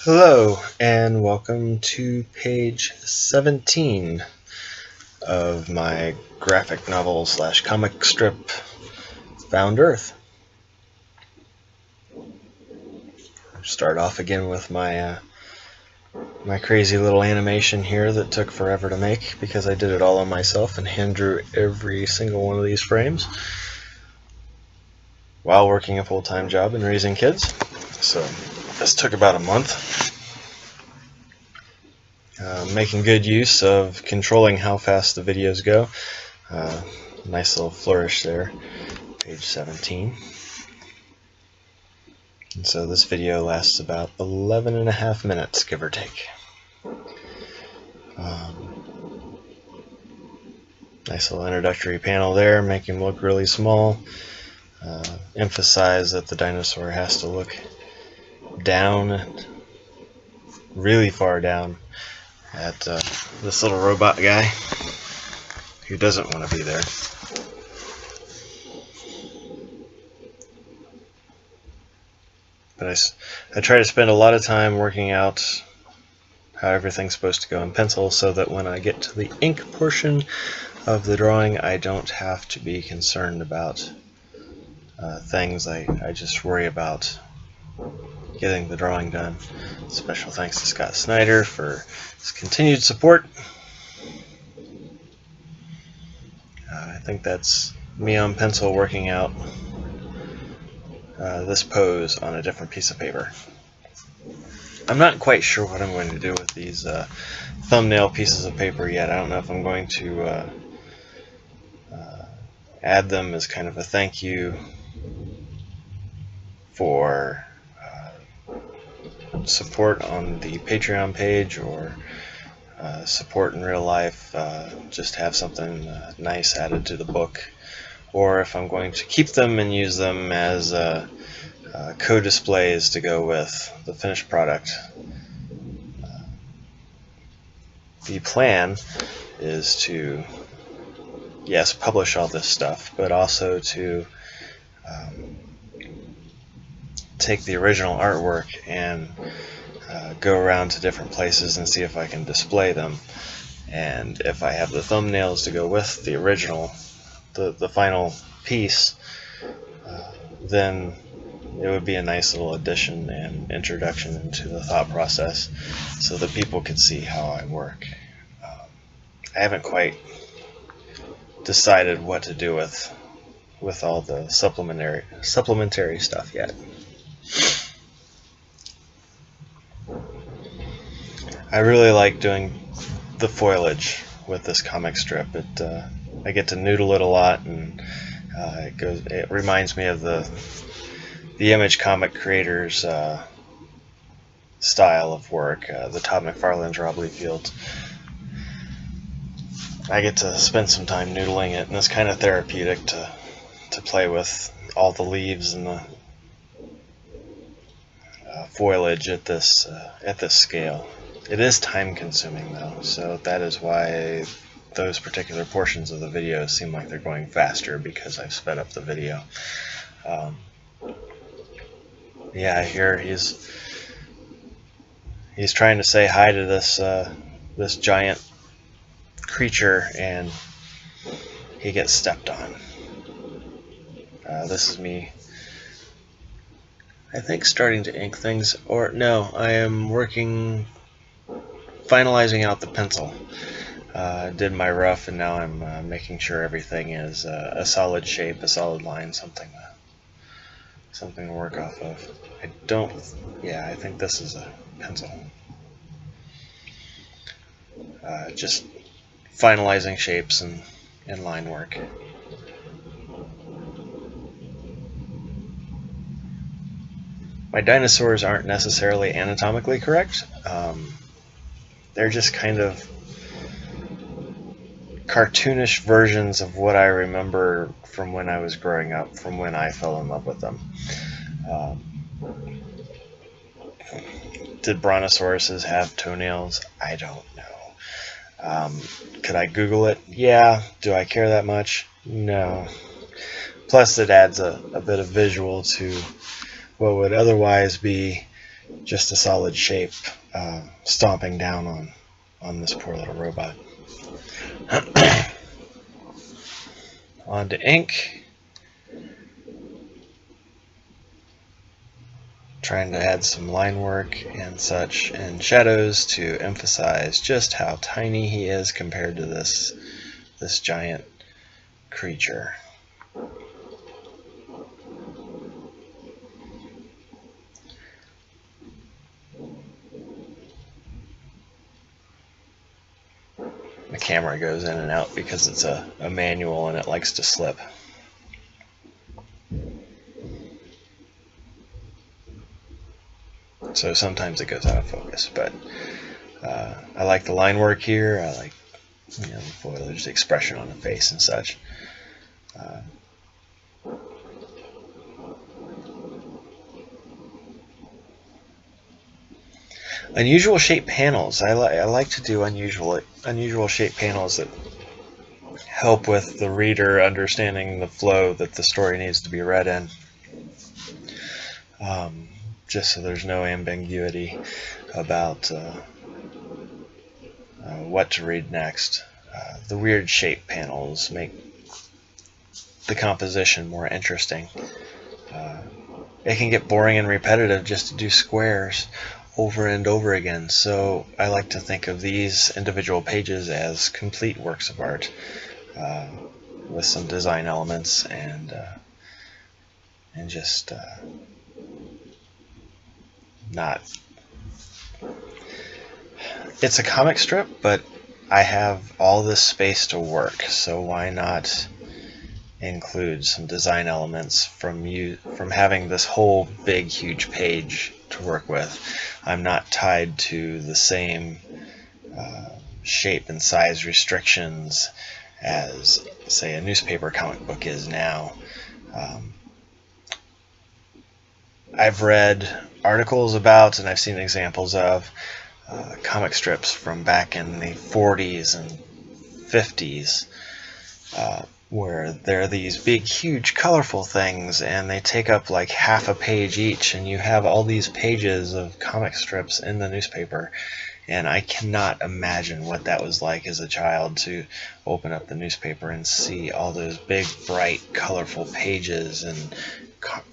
Hello, and welcome to page 17 of my graphic novel / comic strip, Found Earth. Start off again with my crazy little animation here that took forever to make because I did it all on myself and hand drew every single one of these frames while working a full-time job and raising kids. So this took about a month. Making good use of controlling how fast the videos go. Nice little flourish there, page 17. And so this video lasts about 11.5 minutes, give or take. Nice little introductory panel there, make him look really small. Emphasize that the dinosaur has to look down, really far down, at this little robot guy who doesn't want to be there. But I try to spend a lot of time working out how everything's supposed to go in pencil so that when I get to the ink portion of the drawing, I don't have to be concerned about things. I just worry about getting the drawing done. Special thanks to Scott Snyder for his continued support. I think that's me on pencil working out this pose on a different piece of paper. I'm not quite sure what I'm going to do with these thumbnail pieces of paper yet. I don't know if I'm going to add them as kind of a thank you for support on the Patreon page, or support in real life, just have something nice added to the book, or if I'm going to keep them and use them as co-displays to go with the finished product. The plan is to, yes, publish all this stuff, but also to take the original artwork and go around to different places and see if I can display them. And if I have the thumbnails to go with the original, the final piece, then it would be a nice little addition and introduction into the thought process so that people can see how I work. I haven't quite decided what to do with all the supplementary stuff yet. I really like doing the foliage with this comic strip. I get to noodle it a lot, and it reminds me of the Image comic creators' style of work, the Todd McFarlane's, Rob Liefeld. I get to spend some time noodling it, and it's kind of therapeutic to play with all the leaves and the foliage at this scale. It is time consuming though, so that is why those particular portions of the video seem like they're going faster, because I've sped up the video. Yeah, here he's trying to say hi to this giant creature, and he gets stepped on. This is me, I think, starting to ink things, or no, I am finalizing out the pencil. Did my rough, and now I'm making sure everything is a solid shape, a solid line, something to work off of. I think this is a pencil. Just finalizing shapes and line work. My dinosaurs aren't necessarily anatomically correct. They're just kind of cartoonish versions of what I remember from when I was growing up, from when I fell in love with them. Did brontosauruses have toenails? I don't know. Could I Google it? Yeah. Do I care that much? No. Plus, it adds a bit of visual to what would otherwise be just a solid shape stomping down on this poor little robot. On to ink. Trying to add some line work and such and shadows to emphasize just how tiny he is compared to this giant creature. The camera goes in and out because it's a manual and it likes to slip. So sometimes it goes out of focus, but I like the line work here. I like, the foliage, the expression on the face and such. Unusual shape panels. I like to do unusual shape panels that help with the reader understanding the flow that the story needs to be read in. Just so there's no ambiguity about what to read next. The weird shape panels make the composition more interesting. It can get boring and repetitive just to do squares over and over again, so I like to think of these individual pages as complete works of art with some design elements and just not. It's a comic strip, but I have all this space to work, so why not include some design elements from having this whole big huge page to work with. I'm not tied to the same shape and size restrictions as, say, a newspaper comic book is now. I've read articles about, and I've seen examples of, comic strips from back in the 40s and 50s where they're these big, huge, colorful things, and they take up like half a page each, and you have all these pages of comic strips in the newspaper. And I cannot imagine what that was like as a child, to open up the newspaper and see all those big, bright, colorful pages and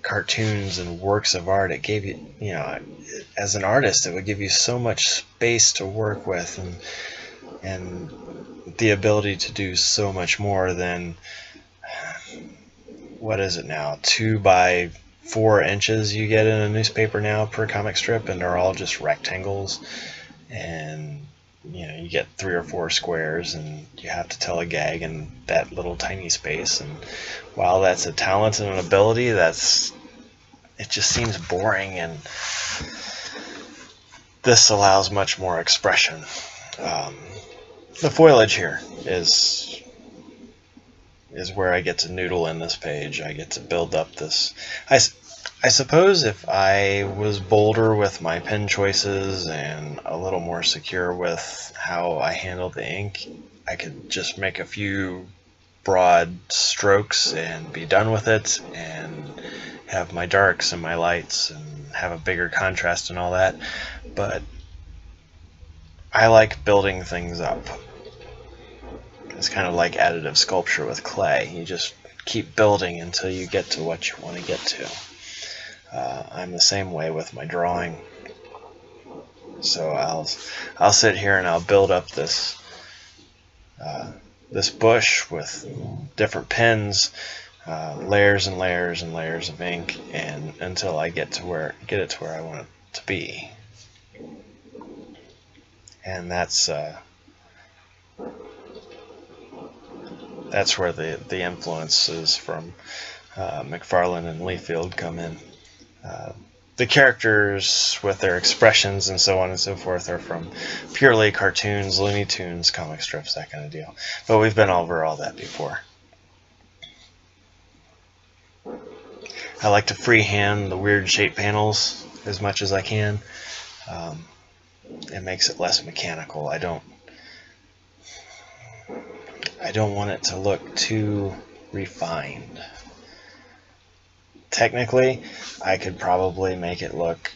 cartoons and works of art. It gave you, as an artist, it would give you so much space to work with, and the ability to do so much more than, what is it now, 2 by 4 inches you get in a newspaper now per comic strip, and they're all just rectangles, and you get 3 or 4 squares, and you have to tell a gag in that little tiny space. And while that's a talent and an ability, it just seems boring, and this allows much more expression. The foliage here is where I get to noodle in this page. I get to build up this. I suppose if I was bolder with my pen choices and a little more secure with how I handle the ink, I could just make a few broad strokes and be done with it, and have my darks and my lights and have a bigger contrast and all that. But I like building things up. It's kind of like additive sculpture with clay. You just keep building until you get to what you want to get to. I'm the same way with my drawing. So I'll sit here and I'll build up this bush with different pens, layers and layers and layers of ink, and until I get it to where I want it to be. And that's where the influences from McFarlane and Liefeld come in. The characters with their expressions and so on and so forth are from purely cartoons, Looney Tunes, comic strips, that kind of deal. But we've been over all that before. I like to freehand the weird shape panels as much as I can. It makes it less mechanical. I don't want it to look too refined. Technically, I could probably make it look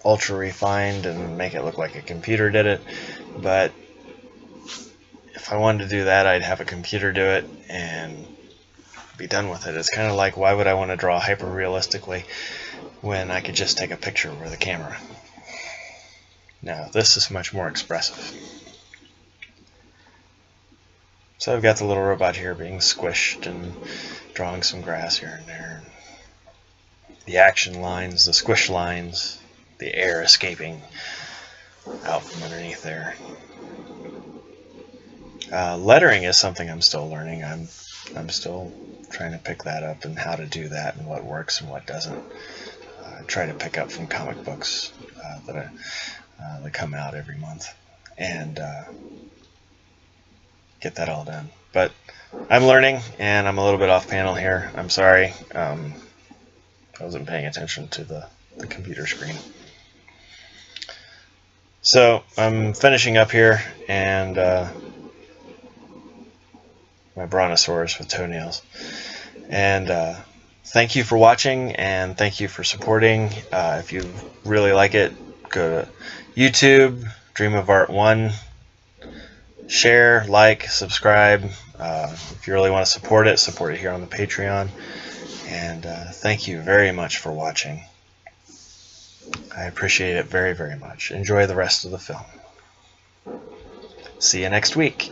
ultra refined and make it look like a computer did it, but if I wanted to do that, I'd have a computer do it and be done with it. It's kind of like, why would I want to draw hyper realistically when I could just take a picture with a camera? Now, this is much more expressive. So I've got the little robot here being squished and drawing some grass here and there. The action lines, the squish lines, the air escaping out from underneath there. Lettering is something I'm still learning. I'm still trying to pick that up and how to do that and what works and what doesn't. I try to pick up from comic books that come out every month and get that all done. But I'm learning, and I'm a little bit off panel here. I'm sorry. I wasn't paying attention to the computer screen. So I'm finishing up here, and my brontosaurus with toenails. And thank you for watching, and thank you for supporting. If you really like it, go to YouTube, Dream of Art 1. Share, like, subscribe. If you really want to support it here on the Patreon. And thank you very much for watching. I appreciate it very, very much. Enjoy the rest of the film. See you next week.